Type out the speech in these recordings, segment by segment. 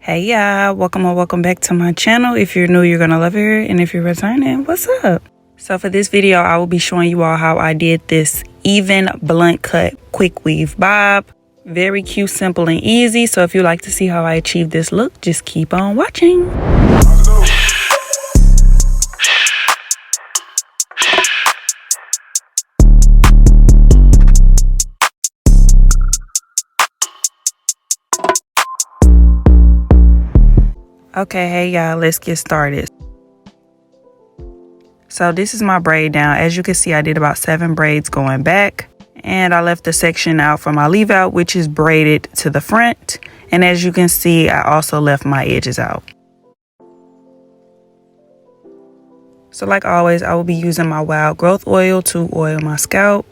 Hey y'all, welcome or welcome back to my channel. If you're new, you're gonna love it here, and if you're returning, what's up? So for this video, I will be showing you all how I did this even blunt cut quick weave bob. Very cute, simple, and easy. So if you like to see how I achieve this look, just keep on watching. Okay, hey y'all, let's get started. So this is my braid down. As you can see, I did about 7 braids going back, and I left the section out for my leave out, which is braided to the front. And as you can see, I also left my edges out. So like always, I will be using my wild growth oil to oil my scalp.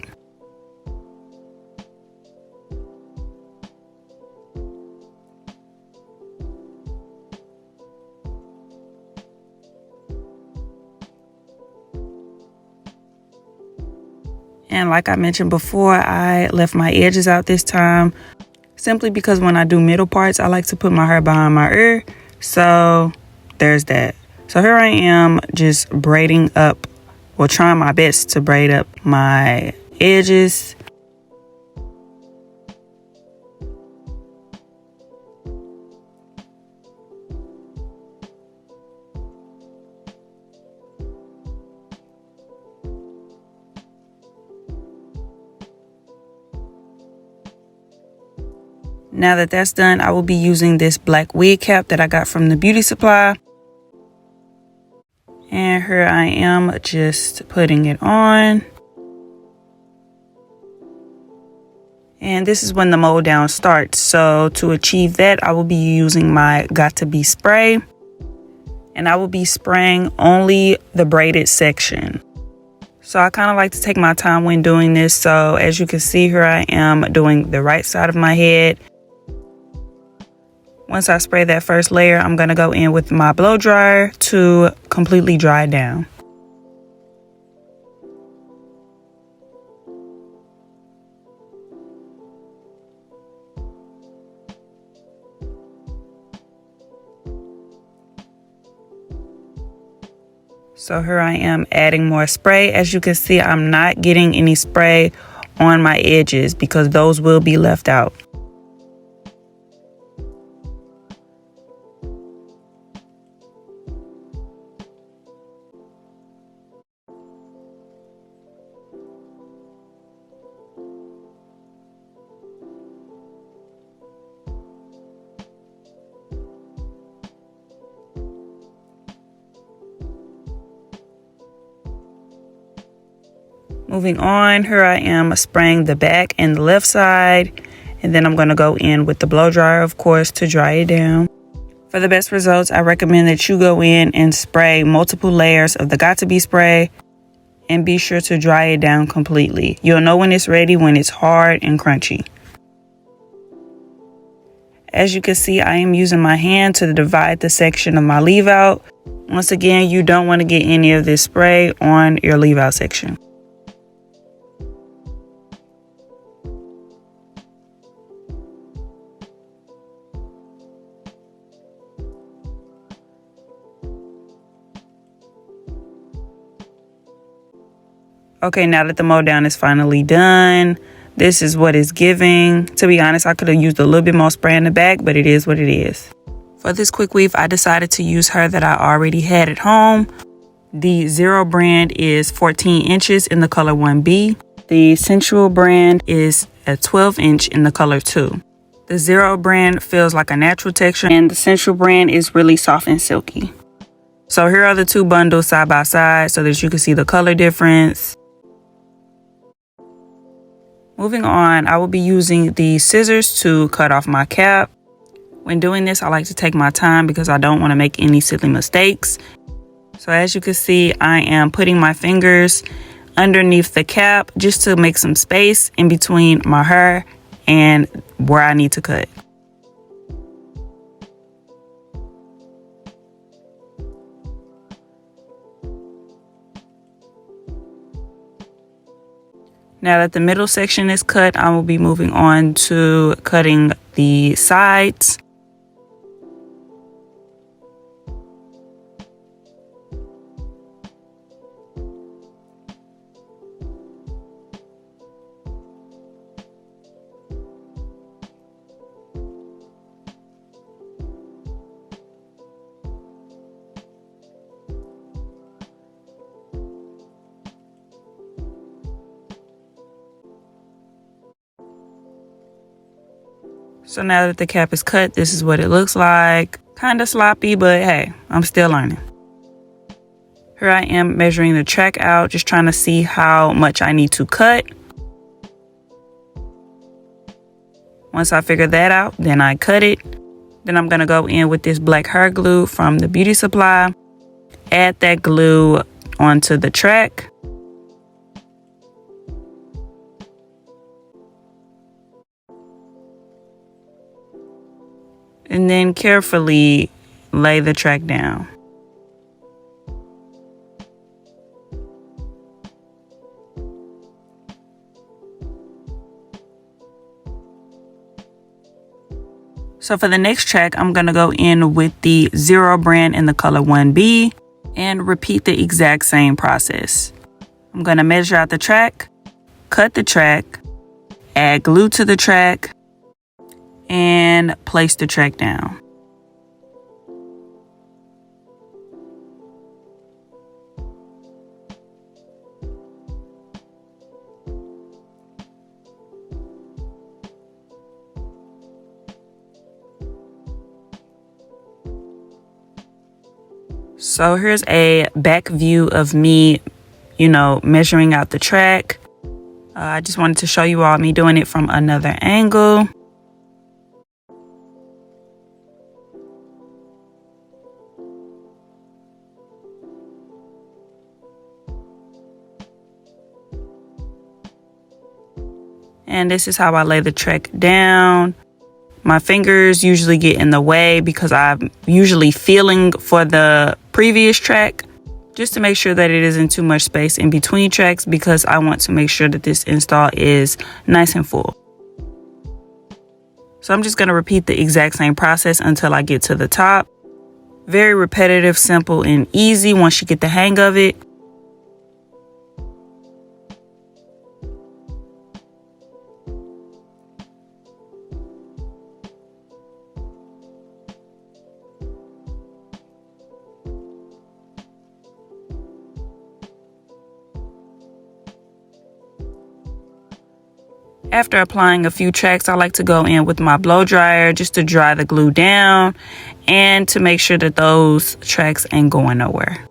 And like I mentioned before, I left my edges out this time simply because when I do middle parts, I like to put my hair behind my ear. So there's that. So here I am just braiding up, or trying my best to braid up my edges. Now that that's done, I will be using this black wig cap that I got from the beauty supply. And here I am just putting it on. And this is when the Mowdown starts. So to achieve that, I will be using my Got to Be spray. And I will be spraying only the braided section. So I kind of like to take my time when doing this. So as you can see, here I am doing the right side of my head. Once I spray that first layer, I'm going to go in with my blow dryer to completely dry it down. So here I am adding more spray. As you can see, I'm not getting any spray on my edges because those will be left out. Moving on, here I am spraying the back and the left side, and then I'm going to go in with the blow dryer, of course, to dry it down. For the best results, I recommend that you go in and spray multiple layers of the Got to Be spray, and be sure to dry it down completely. You'll know when it's ready when it's hard and crunchy. As you can see, I am using my hand to divide the section of my leave out. Once again, you don't want to get any of this spray on your leave out section. Okay, now that the Mowdown is finally done, this is what it's giving. To be honest, I could have used a little bit more spray in the back, but it is what it is. For this quick weave, I decided to use her that I already had at home. The Zero brand is 14 inches in the color 1B. The Sensual brand is a 12 inch in the color 2. The Zero brand feels like a natural texture, and the Sensual brand is really soft and silky. So here are the two bundles side by side so that you can see the color difference. Moving on, I will be using the scissors to cut off my cap. When doing this, I like to take my time because I don't want to make any silly mistakes. So as you can see, I am putting my fingers underneath the cap just to make some space in between my hair and where I need to cut. Now that the middle section is cut, I will be moving on to cutting the sides. So now that the cap is cut, this is what it looks like. Kind of sloppy, but hey, I'm still learning. Here I am measuring the track out, just trying to see how much I need to cut. Once I figure that out, then I cut it. Then I'm going to go in with this black hair glue from the beauty supply. Add that glue onto the track. And then carefully lay the track down. So for the next track, I'm going to go in with the 0 brand in the color 1B and repeat the exact same process. I'm going to measure out the track, cut the track, add glue to the track, and place the track down. So here's a back view of me, measuring out the track. I just wanted to show you all me doing it from another angle. And this is how I lay the track down. My fingers usually get in the way because I'm usually feeling for the previous track just to make sure that it isn't too much space in between tracks, because I want to make sure that this install is nice and full. So I'm just going to repeat the exact same process until I get to the top. Very repetitive, simple, and easy once you get the hang of it. After applying a few tracks, I like to go in with my blow dryer just to dry the glue down and to make sure that those tracks ain't going nowhere.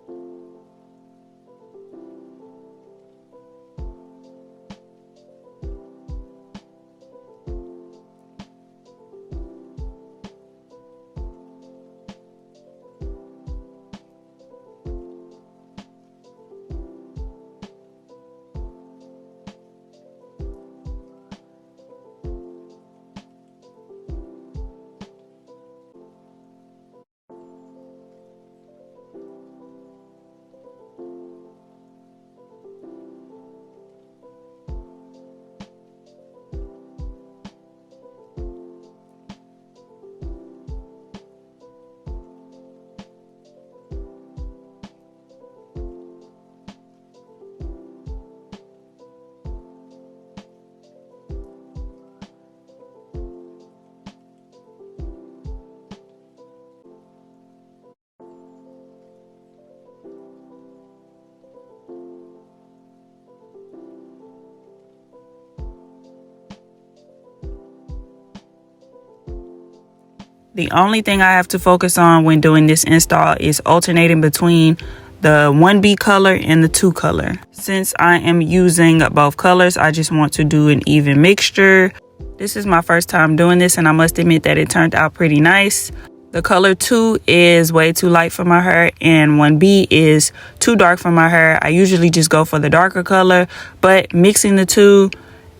The only thing I have to focus on when doing this install is alternating between the 1B color and the 2 color. Since I am using both colors, I just want to do an even mixture. This is my first time doing this, and I must admit that it turned out pretty nice. The color 2 is way too light for my hair, and 1B is too dark for my hair. I usually just go for the darker color, but mixing the two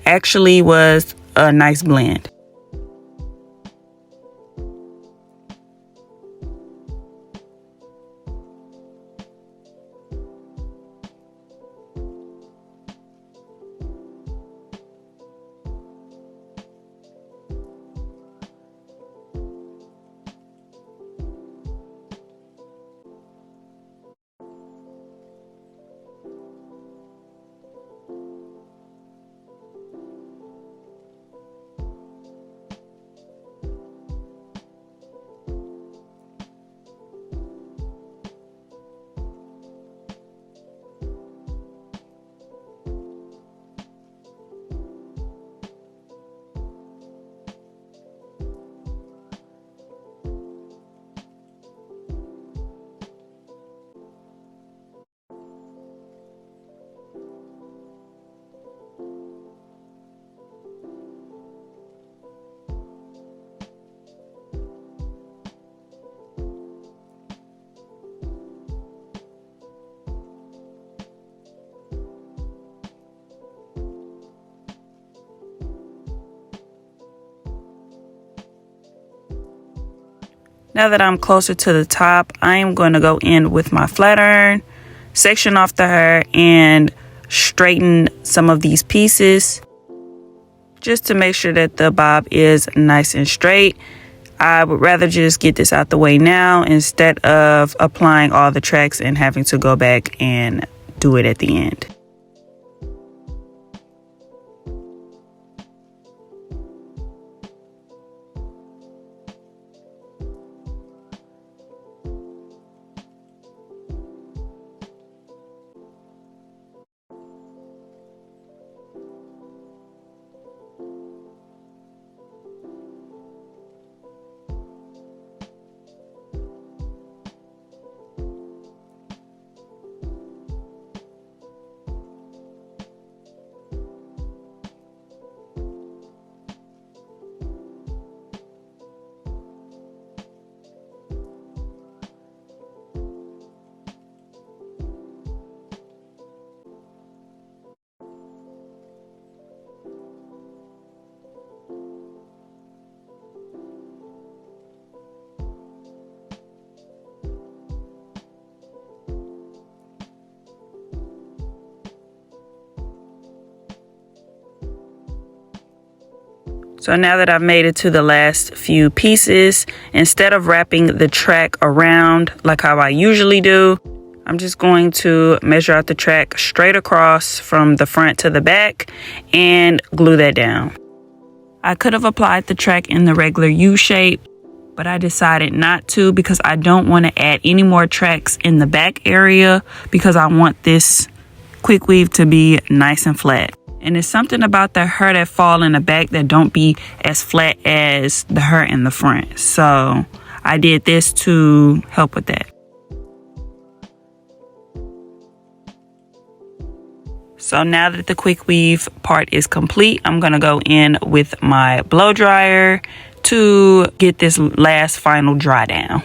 actually was a nice blend. Now that I'm closer to the top, I am going to go in with my flat iron, section off the hair, and straighten some of these pieces just to make sure that the bob is nice and straight. I would rather just get this out the way now instead of applying all the tracks and having to go back and do it at the end. So now that I've made it to the last few pieces, instead of wrapping the track around like how I usually do, I'm just going to measure out the track straight across from the front to the back and glue that down. I could have applied the track in the regular U shape, but I decided not to because I don't want to add any more tracks in the back area because I want this quick weave to be nice and flat. And it's something about the hair that fall in the back that don't be as flat as the hair in the front. So I did this to help with that. So now that the quick weave part is complete, I'm going to go in with my blow dryer to get this last final dry down.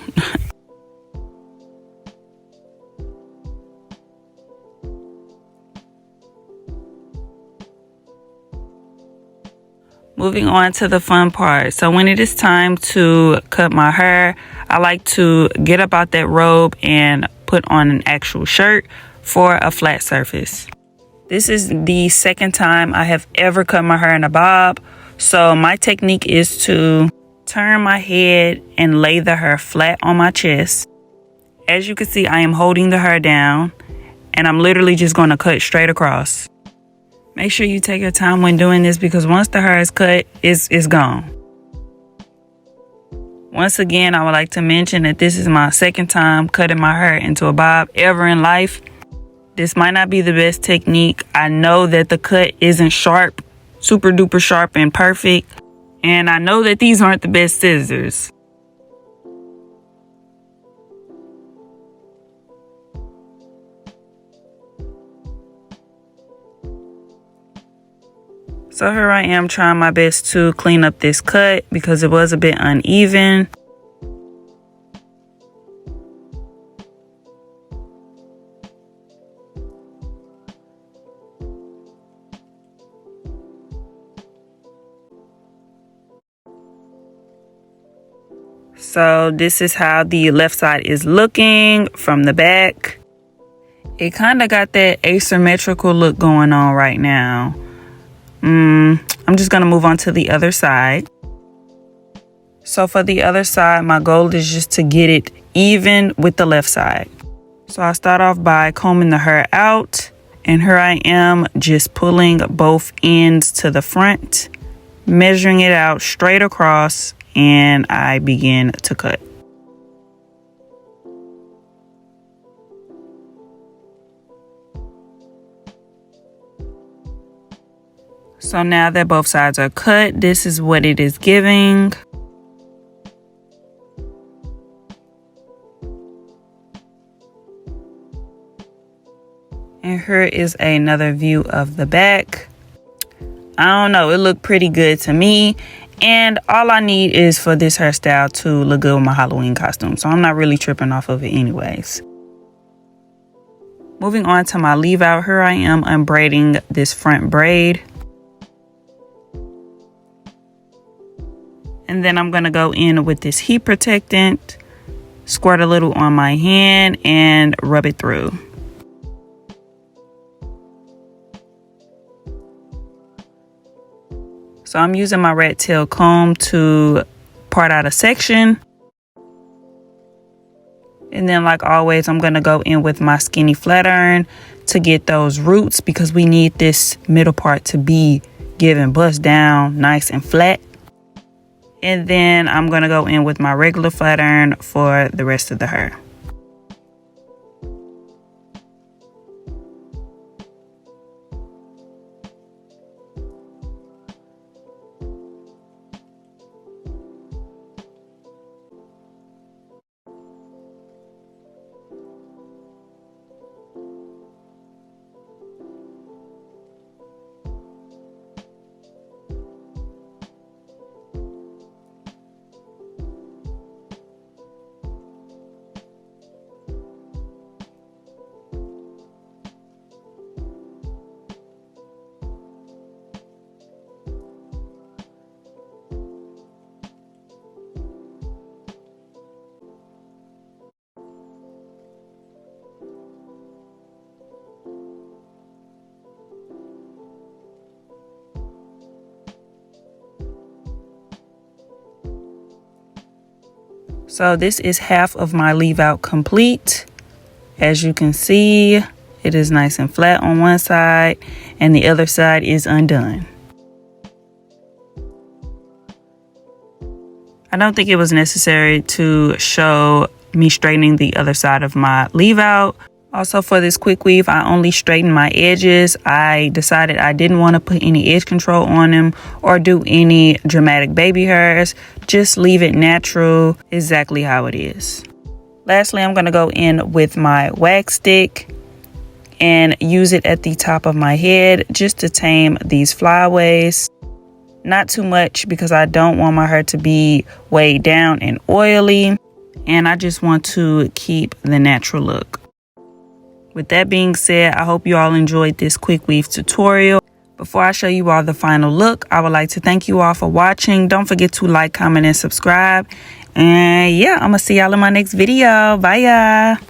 Moving on to the fun part. So when it is time to cut my hair, I like to get up out that robe and put on an actual shirt for a flat surface. This is the second time I have ever cut my hair in a bob. So my technique is to turn my head and lay the hair flat on my chest. As you can see, I am holding the hair down and I'm literally just going to cut straight across. Make sure you take your time when doing this because once the hair is cut, it's gone. Once again, I would like to mention that this is my second time cutting my hair into a bob ever in life. This might not be the best technique. I know that the cut isn't sharp, super duper sharp and perfect. And I know that these aren't the best scissors. So here I am trying my best to clean up this cut because it was a bit uneven. So this is how the left side is looking from the back. It kind of got that asymmetrical look going on right now. I'm just going to move on to the other side. So for the other side, my goal is just to get it even with the left side. So I start off by combing the hair out, and here I am just pulling both ends to the front, measuring it out straight across, and I begin to cut. So now that both sides are cut, this is what it is giving. And here is another view of the back. I don't know, it looked pretty good to me. And all I need is for this hairstyle to look good with my Halloween costume. So I'm not really tripping off of it anyways. Moving on to my leave out, here I am unbraiding this front braid. And then I'm going to go in with this heat protectant squirt a little on my hand, and rub it through. So I'm using my rat tail comb to part out a section. And then, like always, I'm going to go in with my skinny flat iron to get those roots, because we need this middle part to be given bust down nice and flat. And then I'm going to go in with my regular flat iron for the rest of the hair. So this is half of my leave out complete. As you can see, it is nice and flat on one side and the other side is undone. I don't think it was necessary to show me straightening the other side of my leave out. Also, for this quick weave, I only straightened my edges. I decided I didn't want to put any edge control on them or do any dramatic baby hairs. Just leave it natural, exactly how it is. Lastly, I'm going to go in with my wax stick and use it at the top of my head just to tame these flyaways. Not too much, because I don't want my hair to be weighed down and oily, and I just want to keep the natural look. With that being said, I hope you all enjoyed this quick weave tutorial. Before I show you all the final look, I would like to thank you all for watching. Don't forget to like, comment, and subscribe. And yeah, I'm gonna see y'all in my next video. Bye, y'all.